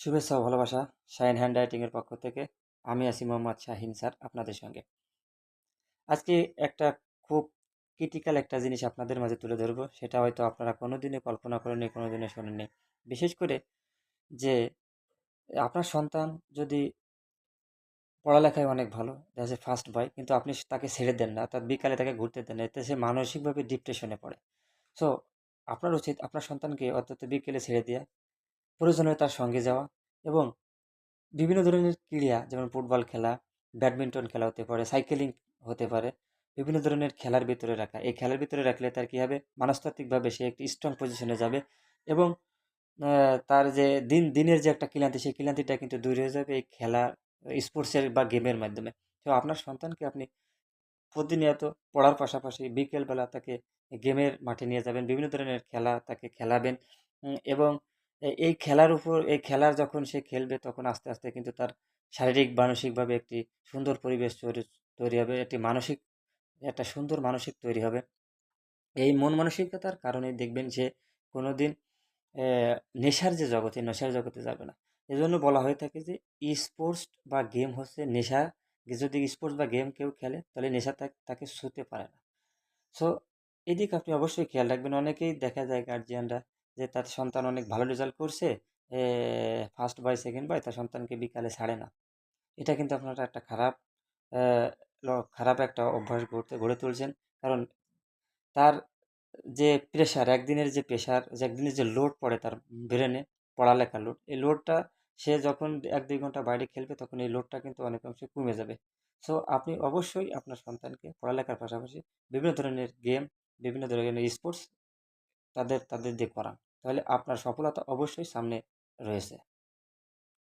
শুভেচ্ছা ও ভালোবাসা শাইন হ্যান্ডরাইটিংয়ের পক্ষ থেকে। আমি আছি মোহাম্মদ শাহিন স্যার আপনাদের সঙ্গে। আজকে একটা খুব ক্রিটিক্যাল একটা জিনিস আপনাদের মাঝে তুলে ধরবো, সেটা হয়তো আপনারা কোনোদিনই কল্পনা করেননি, কোনোদিনও শোনেননি। বিশেষ করে যে আপনার সন্তান যদি পড়ালেখায় অনেক ভালো, দেখা যায় ফার্স্ট বয়, কিন্তু আপনি তাকে ছেড়ে দেন না, অর্থাৎ বিকালে তাকে ঘুরতে দেন না, এতে সে মানসিকভাবে ডিপ্রেশনে পড়ে। সো আপনার উচিত আপনার সন্তানকে অন্তত বিকেলে ছেড়ে দেওয়া, প্রয়োজনে তার সঙ্গে যাওয়া এবং বিভিন্ন ধরনের ক্রীড়া যেমন ফুটবল খেলা, ব্যাডমিন্টন খেলা হতে পারে, সাইকেলিং হতে পারে, বিভিন্ন ধরনের খেলার ভিতরে রাখা। এই খেলার ভিতরে রাখলে তার কী হবে, মনস্তাত্ত্বিকভাবে সে একটি স্ট্রং পজিশনে যাবে এবং তার যে দিনের যে একটা ক্লান্তি, সেই ক্লান্তিটা কিন্তু দূর হয়ে যাবে এই খেলা, স্পোর্টসের বা গেমের মাধ্যমে। তো আপনার সন্তানকে আপনি প্রতিনিয়ত পড়ার পাশাপাশি বিকেলবেলা তাকে গেমের মাঠে নিয়ে যাবেন, বিভিন্ন ধরনের খেলা তাকে খেলাবেন এবং এই খেলার উপর, এই খেলার যখন সে খেলবে তখন আস্তে আস্তে কিন্তু তার শারীরিক মানসিকভাবে একটি সুন্দর পরিবেশ তৈরি তৈরি হবে, একটি মানসিক, একটা সুন্দর মানসিক তৈরি হবে। এই মন মানসিকতার কারণে দেখবেন যে কোনোদিন নেশার যে জগতে, নেশার জগতে যাবে না। এজন্য বলা হয়ে থাকে যে স্পোর্টস বা গেম হচ্ছে নেশা। যদি স্পোর্টস বা গেম কেউ খেলে তাহলে নেশা তাকে ছুঁতে পারে না। সো এদিক আপনি অবশ্যই খেয়াল রাখবেন। অনেকেই দেখা যায় গার্জিয়ানরা যে তার সন্তান অনেক ভালো রেজাল্ট করছে, ফার্স্ট বয় সেকেন্ড বয়, তার সন্তানকে বিকালে ছাড়ে না। এটা কিন্তু আপনারা একটা খারাপ আহ, খারাপ একটা অভ্যাস গড়ে তুলছেন। কারণ তার যে প্রেশার, একদিনের যে প্রেশার, যে একদিনের যে লোড পড়ে তার ব্রেনে, পড়ালেখার লোড, এই লোডটা সে যখন 1-2 ঘন্টা বাইরে খেলবে তখন এই লোডটা কিন্তু অনেকাংশে কমে যাবে। সো আপনি অবশ্যই আপনার সন্তানকে পড়ালেখার পাশাপাশি বিভিন্ন ধরনের গেম, বিভিন্ন ধরনের স্পোর্টস তাদের তাদের দিয়ে করান। তাহলে আপনার সফলতা অবশ্যই সামনে রয়েছে।